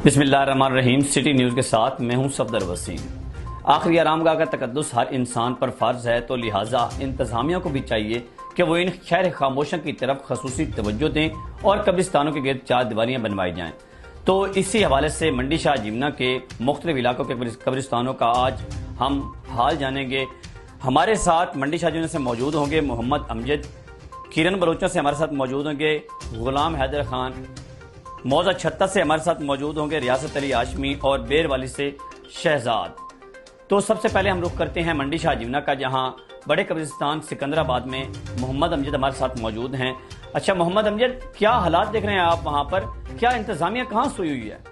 बिस्मिल्लाहिर्रहमानिर्रहीम। City news के साथ मैं हूं सफदर वसीम। आखिरी आरामगाह का तकद्दुस हर इंसान पर फ़र्ज है, तो लिहाजा इंतज़ामिया को भी चाहिए कि वो इन खैर खामोशों की तरफ खसूसी तवज्जो दें और कब्रिस्तानों के गिर्द चार दीवारियाँ बनवाई जाएँ। तो इसी हवाले से मंडी शाह जिमना के मुख्तलिफ इलाकों के कब्रिस्तानों का आज हम हाल जानेंगे। हमारे साथ मंडी शाह जिमना से मौजूद होंगे मोहम्मद अमजद, किरण बलोचा से हमारे साथ मौजूद होंगे गुलाम हैदर खान, मौजा छत्ता से हमारे साथ मौजूद होंगे रियासत अली हाशमी और बेर वाली से शहजाद। तो सबसे पहले हम रुख करते हैं मंडी शाह जिमना का, जहां बड़े कब्रिस्तान सिकंदराबाद में मोहम्मद अमजद हमारे साथ मौजूद हैं। अच्छा मोहम्मद अमजद, क्या हालात देख रहे हैं आप वहां पर? क्या इंतजामिया कहाँ सोई हुई है?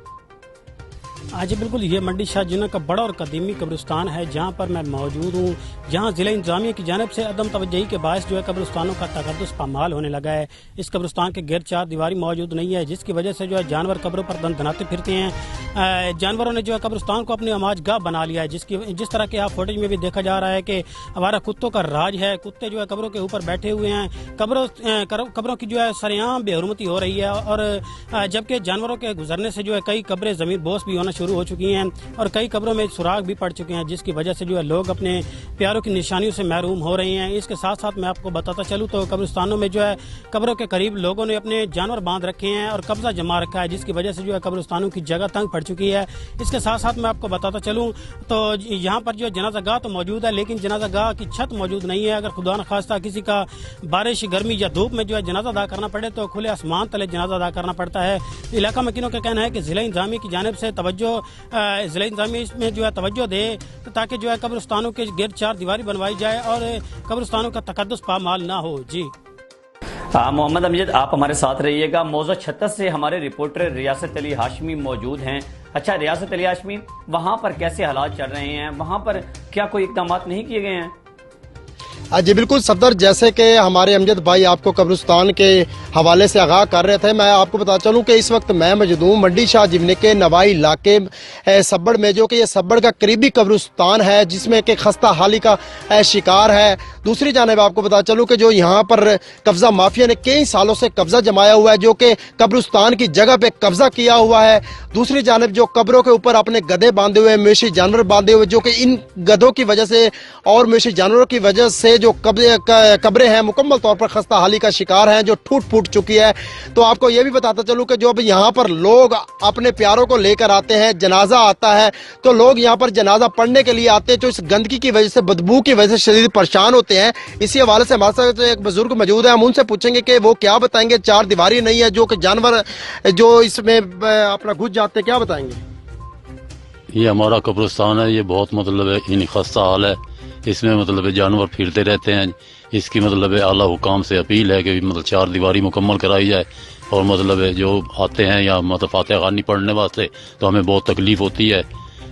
जी बिल्कुल, ये मंडी शाह जिमना का बड़ा और कदीमी कब्रिस्तान है जहाँ पर मैं मौजूद हूँ, जहाँ जिला इंतजामिया की जानिब से अदम तवज्जोही के बायस जो है कब्रिस्तानों का तकद्दुस पामाल होने लगा है। इस कब्रिस्तान के गिर्द चार दीवारी मौजूद नहीं है, जिसकी वजह से जो है जानवर कब्रों पर दनाते फिरते हैं। जानवरों ने जो है कब्रिस्तान को अपनी आमाज गाह बना लिया है, जिस तरह के आप फुटेज में भी देखा जा रहा है कि हमारा कुत्तों का राज है। कुत्ते जो है कब्रों के ऊपर बैठे हुए हैं, कब्रों की जो है सरेआम बेहुरमती हो रही है, और जबकि जानवरों के गुजरने से जो है कई कब्रें जमीन बोस भी होना शुरू हो चुकी हैं और कई कब्रों में सुराग भी पड़ चुके हैं, जिसकी वजह से जो है लोग अपने प्यारों की निशानियों से महरूम हो रहे हैं। इसके साथ साथ मैं आपको बताता चलूं तो कब्रिस्तानों में जो है कब्रों के करीब लोगों ने अपने जानवर बांध रखे हैं और कब्जा जमा रखा है, जिसकी वजह से जो है कब्रिस्तानों की जगह तंग पड़ चुकी है। इसके साथ साथ मैं आपको बताता चलूं तो यहाँ पर जो जनाजा गाह तो मौजूद है, लेकिन जनाजा गाह की छत मौजूद नहीं है। अगर खुदा न खास्ता किसी का बारिश, गर्मी या धूप में जो है जनाजा अदा करना पड़े तो खुले आसमान तले जनाजा अदा करना पड़ता है। इलाका मकीनों का कहना है कि जिला इंतजामिया की जानिब से जिला इंतजामिया इसमें जो है तवज्जो दे ताकि जो है कब्रिस्तानों के गिर्द चार दीवारी बनवाई जाए और कब्रिस्तानों का तकद्दुस पामाल ना हो। जी मोहम्मद अमजद, आप हमारे साथ रहिएगा। मौजा छत्ता से हमारे रिपोर्टर रियासत अली हाशमी मौजूद हैं। अच्छा रियासत अली हाशमी, वहाँ पर कैसे हालात चल रहे हैं? वहाँ पर क्या कोई इक़दाम नहीं किए गए हैं? जी बिल्कुल सफदर, जैसे कि हमारे अमजद भाई आपको कब्रिस्तान के हवाले से आगाह कर रहे थे, मैं आपको बता चलूं कि इस वक्त मैं मौजूद हूं मंडी शाह जिमने के नवाई इलाके सब्बड़ में, जो कि ये सब्बड़ का करीबी कब्रिस्तान है जिसमें कि खस्ता हाली का शिकार है। दूसरी जानिब आपको बता चलूं कि जो यहाँ पर कब्जा माफिया ने कई सालों से कब्जा जमाया हुआ है, जो कि कब्रिस्तान की जगह पे कब्जा किया हुआ है। दूसरी जानिब जो कब्रों के ऊपर अपने गधे बांधे हुए, मवेशी जानवर बांधे हुए, जो कि इन गधों की वजह से और मवेशी जानवरों की वजह से जो कब्रें हैं मुकम्मल तौर पर खस्ता हाली का शिकार हैं, जो टूट फूट चुकी है। तो आपको यह भी बताता चलूं कि जो अब यहाँ पर लोग अपने प्यारों को लेकर आते हैं, जनाजा आता है तो लोग यहाँ पर जनाजा पढ़ने के लिए आते हैं, जो इस गंदगी की वजह से, बदबू की वजह से शदीद परेशान होते हैं। इसी हवाले से हमारे साथ एक बुजुर्ग मौजूद है, हम उनसे पूछेंगे कि वो क्या बताएंगे। चार दीवारी नहीं है, जो कि जानवर जो इसमें अपना घुस जाते हैं, क्या बताएंगे? ये हमारा कब्रिस्तान है, ये बहुत मतलब इन खस्ता हाल है, इसमें मतलब जानवर फिरते रहते हैं। इसकी मतलब आला हुकाम से अपील है कि मतलब चार दीवारी मुकम्मल कराई जाए, और मतलब जो आते हैं या मतलब फातिहा खानी पढ़ने वास्ते तो हमें बहुत तकलीफ होती है।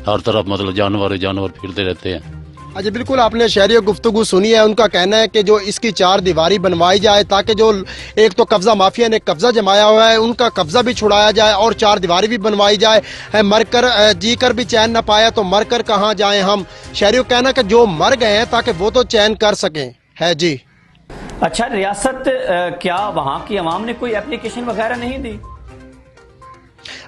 हर तरफ मतलब जानवर फिरते रहते हैं। जी बिल्कुल, आपने शहरियों गुफ्तगू सुनी है, उनका कहना है कि जो इसकी चार दीवारी बनवाई जाए ताकि जो एक तो कब्जा माफिया ने कब्जा जमाया हुआ है उनका कब्जा भी छुड़ाया जाए और चार दीवारी भी बनवाई जाए। मरकर जी कर भी चैन न पाया तो मरकर कहाँ जाएं हम। शहरियों का कहना कि जो मर गए हैं ताकि वो तो चैन कर सकें है। जी अच्छा रियासत, क्या वहाँ की आवाम ने कोई एप्लीकेशन वगैरह नहीं दी?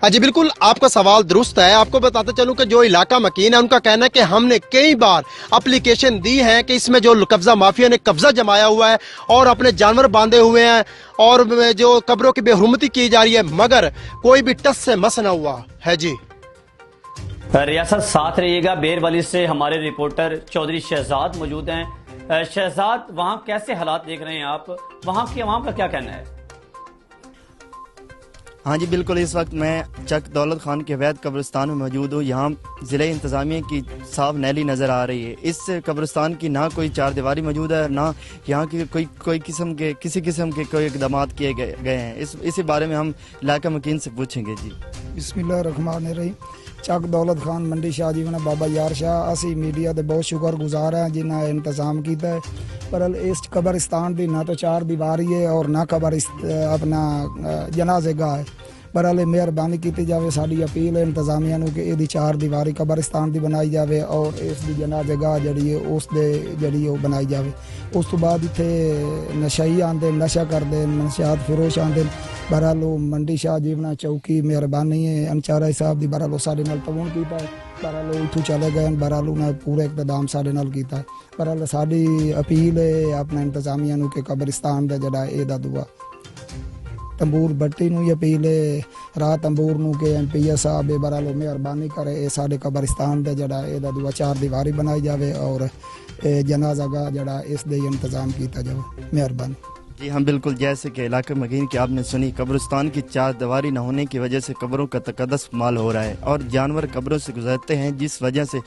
जी बिल्कुल, आपका सवाल दुरुस्त है। आपको बताते चलूं कि जो इलाका मकीन है उनका कहना है कि हमने कई बार एप्लीकेशन दी है कि इसमें जो कब्जा माफिया ने कब्जा जमाया हुआ है और अपने जानवर बांधे हुए हैं और जो कब्रों की बेहुरमती की जा रही है, मगर कोई भी टस से मस न हुआ है। जी रियासत साथ रहिएगा। बेर वाली से हमारे रिपोर्टर चौधरी शहजाद मौजूद हैं। शहजाद, वहाँ कैसे हालात देख रहे हैं आप? वहाँ की आवाम का क्या कहना है? हाँ जी बिल्कुल, इस वक्त मैं चक दौलत खान के वैद कब्रिस्तान में मौजूद हूँ। यहाँ ज़िले इंतज़ामिया की साफ नैली नज़र आ रही है। इस कब्रिस्तान की ना कोई चार दीवारी मौजूद है, ना यहाँ की किसी किस्म के कोई इक़दाम किए गए हैं। इसी बारे में हम इलाका मकीन से पूछेंगे। जी बिस्मिल्लाहिर्रहमानिर्रहीम। चक दौलत खान मंडी शाह जिमना बाबा यार शाह, असी मीडिया के बहुत शुक्रगुजार हैं जिन्हें इंतजाम किया है। पर इस कब्रिस्तान की ना तो चार दीवारी है और ना कब्र अपना जनाजे गाह है। ਬਹਰਾਲ ਮਿਹਰਬਾਨੀ ਕੀਤੀ ਜਾਵੇ। ਸਾਡੀ ਅਪੀਲ ਹੈ ਇੰਤਜ਼ਾਮੀਆ ਨੂੰ ਕਿ ਇਹਦੀ 4 ਦੀਵਾਰੀ ਕਬਰਸਤਾਨ ਦੀ ਬਣਾਈ ਜਾਵੇ ਔਰ ਇਸ ਦੀ ਜਨਾਜ਼ੇਗਾਹ ਜਿਹੜੀ ਹੈ ਉਸ ਦੇ ਜਿਹੜੀ ਉਹ ਬਣਾਈ ਜਾਵੇ। ਉਸ ਤੋਂ ਬਾਅਦ ਇੱਥੇ ਨਸ਼ਈ ਆਉਂਦੇ, ਨਸ਼ਾ ਕਰਦੇ, ਨਸ਼ਾਤ ਫਿਰੋਸ਼ ਆਉਂਦੇ। ਬਹਰਾਲ ਮੰਡੀ ਸ਼ਾਹ ਜੀਵਨਾ ਚੌਕੀ ਮਿਹਰਬਾਨੀ ਹੈ ਅੰਚਾਰਾ ਸਾਹਿਬ ਦੀ, ਬਹਰਾਲ ਸਾਡੇ ਨਾਲ ਤਵਣ ਕੀਤਾ ਹੈ। ਬਹਰਾਲ ਇੱਥੋਂ ਚਲੇ ਗਏ, ਬਹਰਾਲ ਉਹਨਾਂ ਪੂਰਾ ਇਕਤਦਾਮ ਸਾਡੇ ਨਾਲ ਕੀਤਾ। ਬਹਰਾਲ ਸਾਡੀ ਅਪੀਲ ਹੈ ਆਪਣੇ ਇੰਤਜ਼ਾਮੀਆ ਨੂੰ ਕਿ ਕਬਰਿਸਤਾਨ ਦਾ ਜਿਹੜਾ ਇਹਦਾ ਦੁਆ ਤੰਬੂਰ ਬੱਟੀ ਨੂੰ ਹੀ ਅਪੀਲ ਹੈ, ਰਾਹ ਤੰਬੂਰ ਨੂੰ ਕਿ MP ਸਾਹਿਬ ਬਹਰਾਲ ਮਿਹਰਬਾਨੀ ਕਰੇ ਇਹ ਸਾਡੇ ਕਬਰਿਸਤਾਨ ਦਾ ਜਿਹੜਾ ਇਹਦਾ ਦੁਆ 4 ਦੀਵਾਰੀ ਬਣਾਈ ਜਾਵੇ ਔਰ जनाजा का जड़ा इस दे इंतज़ाम किया जाए। मेहरबानी। जी हाँ, बिल्कुल जैसे कि इलाके मकीन की आपने सुनी, कब्रिस्तान की 4 दीवारी न होने की वजह से कब्रों का तकद्दुस माल हो रहा है और जानवर कब्रों से गुजरते हैं, जिस वजह से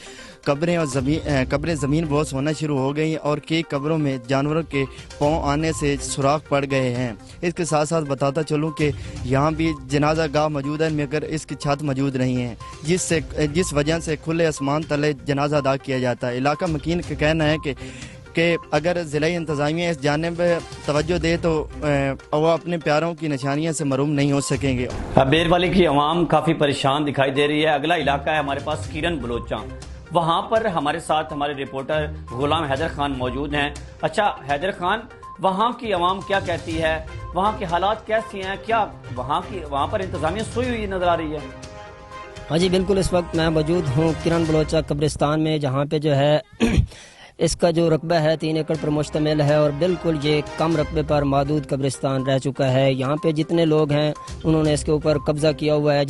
कब्रें और कब्रें ज़मीन बोस होना शुरू हो गई और कई कब्रों में जानवरों के पाँव आने से सुराख पड़ गए हैं। इसके साथ साथ बताता चलूँ कि यहाँ भी जनाजा गाह मौजूद है मगर इसकी छत मौजूद नहीं है, जिस वजह से खुले आसमान तले जनाजा अदा किया जाता है। इलाका मकीन का कहना है कि अगर ज़िला इंतज़ामिया इस जानिब तवज्जो दे तो वो अपने प्यारों की निशानियों से महरूम नहीं हो सकेंगे। बेरवाली की आवाम काफ़ी परेशान दिखाई दे रही है। अगला इलाका है हमारे पास किरण बलोचा, वहाँ पर हमारे साथ हमारे रिपोर्टर गुलाम हैदर खान मौजूद हैं। अच्छा हैदर खान, वहाँ की आवाम क्या कहती है, वहाँ के हालात कैसे हैं, क्या वहाँ पर इंतज़ामिया सोई हुई नज़र आ रही है? हाँ जी बिल्कुल, इस वक्त मैं मौजूद हूँ किरण बलोचा कब्रिस्तान में, जहाँ पे जो है इसका जो रकबा है 3 एकड़ पर मुश्तमिल है और बिल्कुल ये कम रकबे पर महदूद कब्रिस्तान रह चुका है। यहाँ पे जितने लोग हैं उन्होंने इसके ऊपर कब्जा किया हुआ है।